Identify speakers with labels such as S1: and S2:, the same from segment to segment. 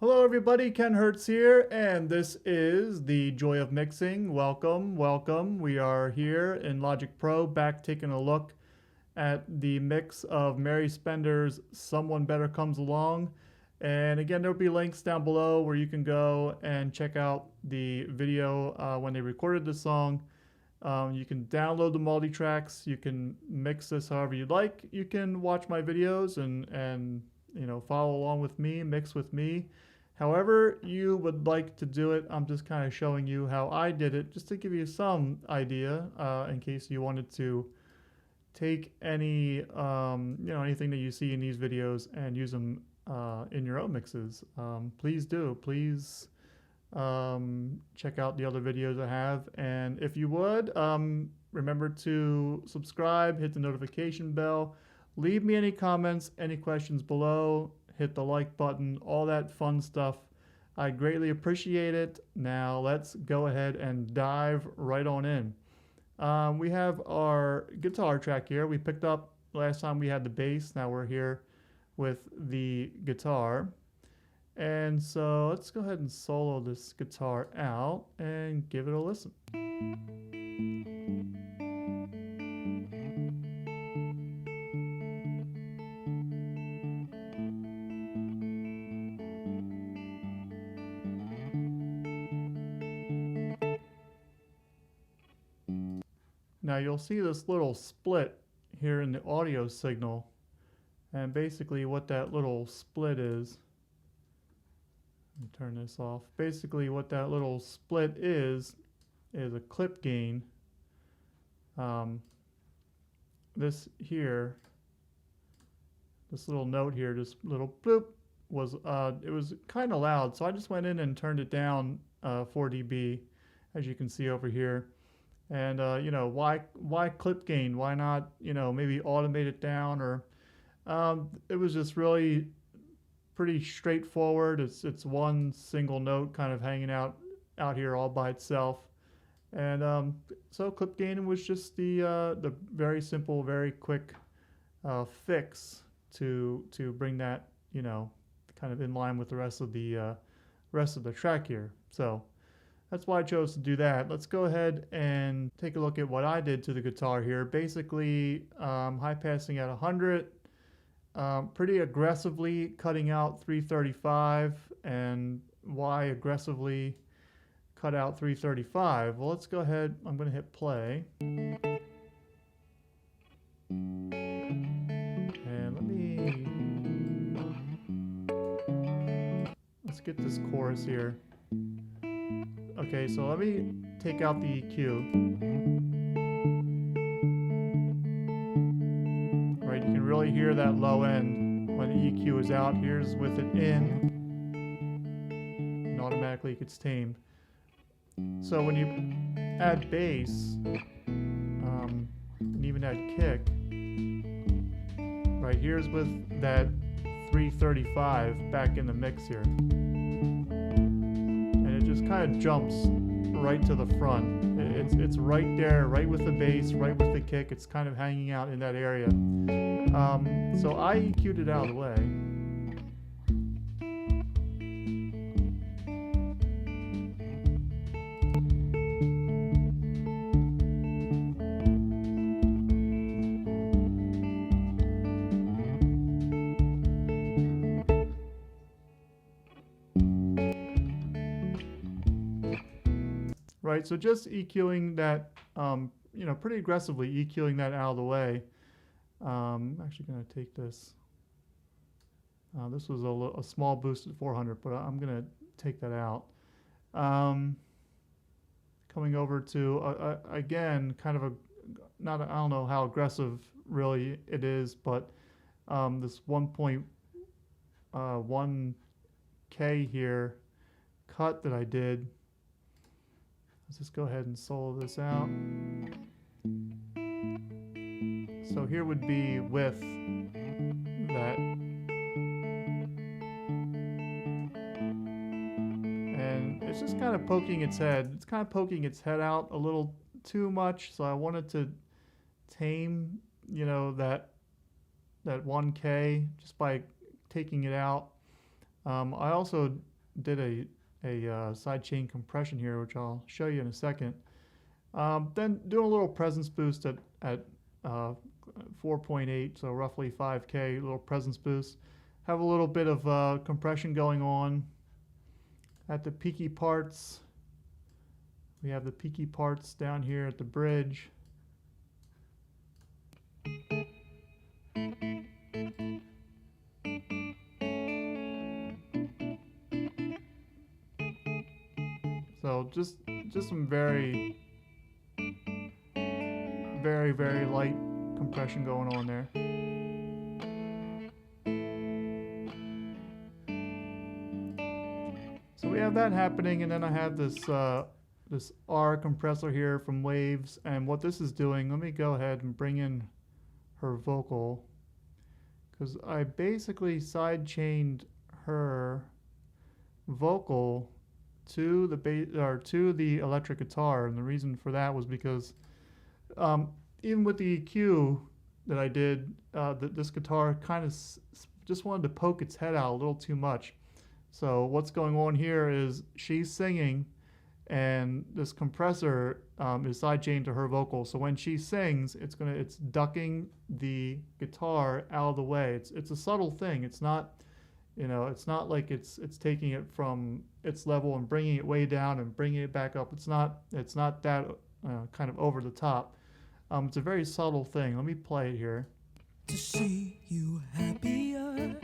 S1: Hello everybody, Ken Hertz here, and this is the Joy of Mixing. Welcome, welcome. We are here in Logic Pro, back taking a look at the mix of Mary Spender's Someone Better Comes Along. And again, there will be links down below where you can go and check out the video when they recorded the song. You can download the multi-tracks. You can mix this however you like. You can watch my videos and follow along with me, mix with me. However you would like to do it, I'm just kind of showing you how I did it, just to give you some idea in case you wanted to take any anything that you see in these videos and use them in your own mixes. Please do. Please check out the other videos I have, and if you would, remember to subscribe, hit the notification bell, leave me any comments, any questions below, hit the like button, all that fun stuff. I greatly appreciate it. Now let's go ahead and dive right on in. We have our guitar track here. We picked up last time we had the bass. Now we're here with the guitar. And so let's go ahead and solo this guitar out and give it a listen. Now you'll see this little split here in the audio signal, and basically what that little split is, let me turn this off. Basically what that little split is a clip gain. This here, this little note here, this little bloop, was it was kind of loud, so I just went in and turned it down 4 dB, as you can see over here. And why clip gain? Why not maybe automate it down? Or it was just really pretty straightforward. It's one single note kind of hanging out here all by itself, and so clip gain was just the very simple, very quick fix to bring that kind of in line with the rest of the track here. So that's why I chose to do that. Let's go ahead and take a look at what I did to the guitar here. Basically, high passing at 100, pretty aggressively cutting out 335. And why aggressively cut out 335? Well, let's go ahead. I'm going to hit play. And let's get this chorus here. Okay, so let me take out the EQ. Right, you can really hear that low end when the EQ is out. Here's with it in, and automatically it gets tamed. So when you add bass, and even add kick, right, here's with that 335 back in the mix here. It just kind of jumps right to the front. It's right there, right with the bass, right with the kick. It's kind of hanging out in that area. So I EQ'd it out of the way. Right, so just EQing that, pretty aggressively EQing that out of the way. I'm actually going to take this. This was a small boost at 400, but I'm going to take that out. Coming over to, again, kind of I don't know how aggressive really it is, but this 1.1K here cut that I did. Let's just go ahead and solo this out. So here would be with that. And it's just kind of poking its head. It's kind of poking its head out a little too much, so I wanted to tame, that 1K just by taking it out. I also did a sidechain compression here, which I'll show you in a second. Then doing a little presence boost at 4.8, so roughly 5K, little presence boost. Have a little bit of compression going on at the peaky parts. We have the peaky parts down here at the bridge. So just some very light compression going on there. So we have that happening, and then I have this this R compressor here from Waves, and what this is doing, let me go ahead and bring in her vocal, because I basically sidechained her vocal to the bass or to the electric guitar, and the reason for that was because even with the EQ that I did, this guitar kind of just wanted to poke its head out a little too much. So what's going on here is she's singing, and this compressor is sidechained to her vocal. So when she sings, it's ducking the guitar out of the way. It's a subtle thing. It's not, it's not like it's taking it from its level and bringing it way down and bringing it back up. It's not that kind of over the top. It's a very subtle thing. Let me play it here.
S2: To see you happier.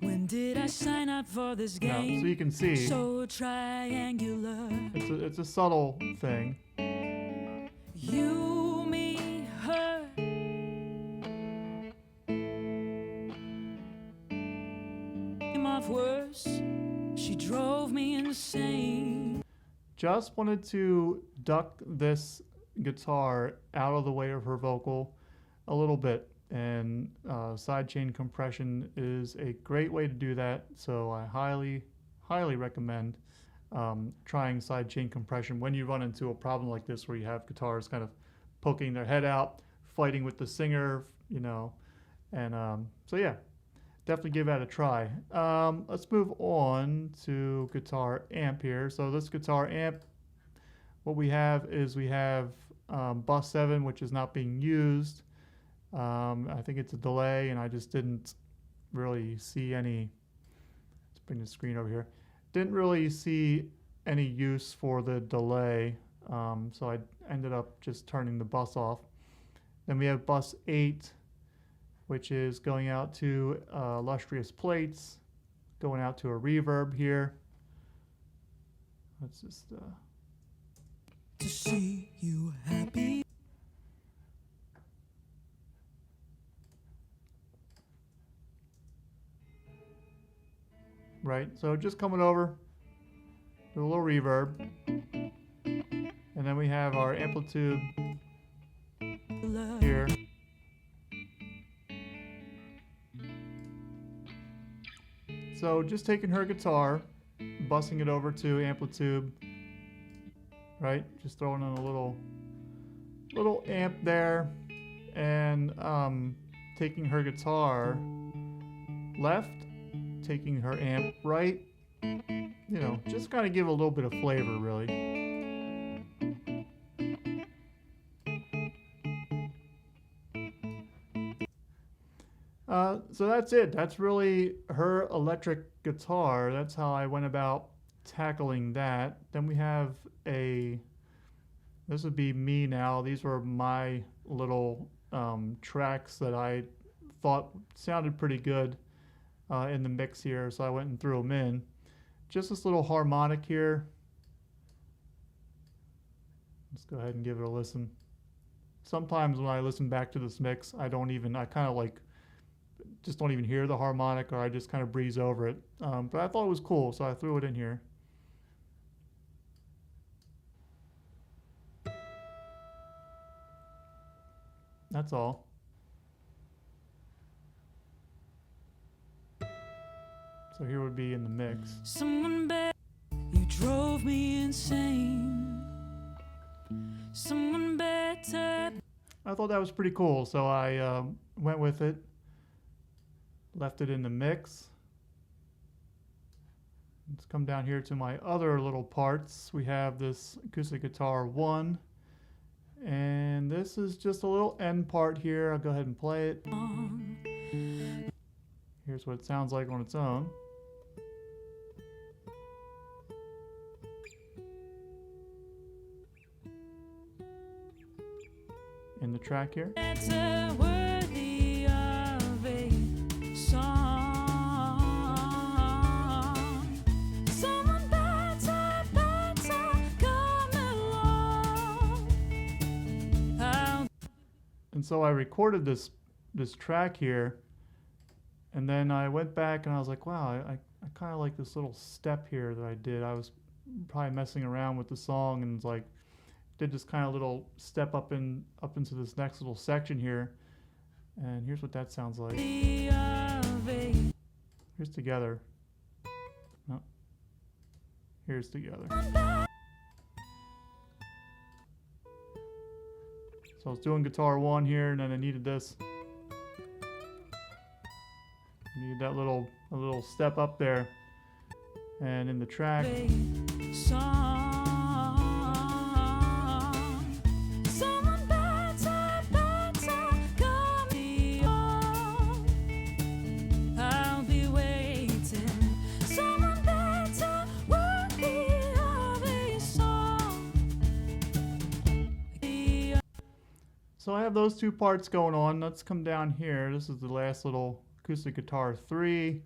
S2: When did I sign up for this game?
S1: So you can see
S2: so triangular.
S1: It's a subtle thing.
S2: You, me, her. Came off worse. She drove me insane.
S1: Just wanted to duck this guitar out of the way of her vocal a little bit, and sidechain compression is a great way to do that. So I highly recommend trying sidechain compression when you run into a problem like this, where you have guitars kind of poking their head out, fighting with the singer, and so yeah, definitely give that a try. Let's move on to guitar amp here. So this guitar amp, what we have is bus 7, which is not being used. I think it's a delay, and I just didn't really see any. Let's bring the screen over here. Didn't really see any use for the delay, so I ended up just turning the bus off. Then we have bus 8, which is going out to illustrious plates, going out to a reverb here. Let's just
S2: to see you happy.
S1: Right, so just coming over with a little reverb, and then we have our amplitude here. So just taking her guitar, bussing it over to amplitude, right? Just throwing in a little amp there, and taking her guitar left, taking her amp right, just kind of give a little bit of flavor, really. So that's it. That's really her electric guitar. That's how I went about tackling that. Then we have this would be me now. These were my little tracks that I thought sounded pretty good in the mix here, so I went and threw them in. Just this little harmonic here. Let's go ahead and give it a listen. Sometimes when I listen back to this mix, I kind of just don't even hear the harmonic, or I just kind of breeze over it. But I thought it was cool, so I threw it in here. That's all. So here would be in the mix.
S2: Someone better. You drove me insane. Someone better.
S1: I thought that was pretty cool, so I went with it. left it in the mix. Let's come down here to my other little parts. We have this acoustic guitar 1, and this is just a little end part here. I'll go ahead and play it. Here's what it sounds like on its own. In the track here.
S2: It's worthy of a song. Someone better come along.
S1: And so I recorded this track here, and then I went back and I was like, wow, I kind of like this little step here that I did. I was probably messing around with the song and was like, did this kind of little step up into this next little section here, and here's what that sounds like. Here's together. No. Here's together. So I was doing guitar 1 here, and then I needed this. I needed that little step up there, and in the track. So I have those two parts going on. Let's come down here. This is the last little acoustic guitar 3.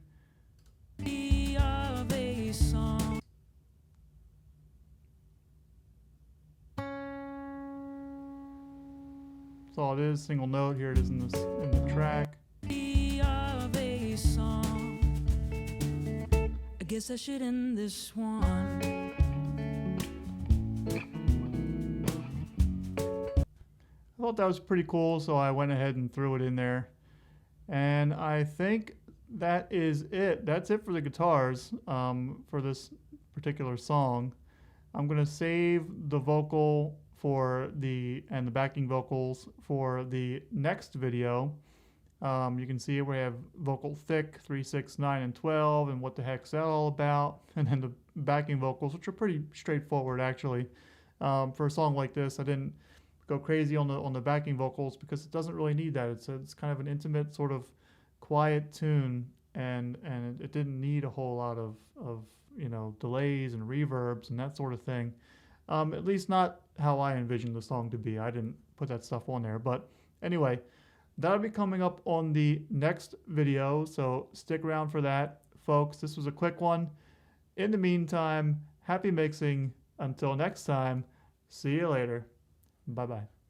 S1: That's all it is, single note. Here it is in the track.
S2: I guess I should end this one.
S1: I thought that was pretty cool, so I went ahead and threw it in there. And I think that is it. That's it for the guitars for this particular song. I'm going to save the vocal and the backing vocals for the next video. You can see we have vocal thick, 3, 6, 9, and 12, and what the heck's that all about. And then the backing vocals, which are pretty straightforward actually. For a song like this, I didn't go crazy on the backing vocals because it doesn't really need that. It's kind of an intimate sort of quiet tune, and it didn't need a whole lot of delays and reverbs and that sort of thing. At least not how I envisioned the song to be. I didn't put that stuff on there, but anyway, that'll be coming up on the next video, so stick around for that, folks. This was a quick one. In the meantime, happy mixing. Until next time, see you later. Bye-bye.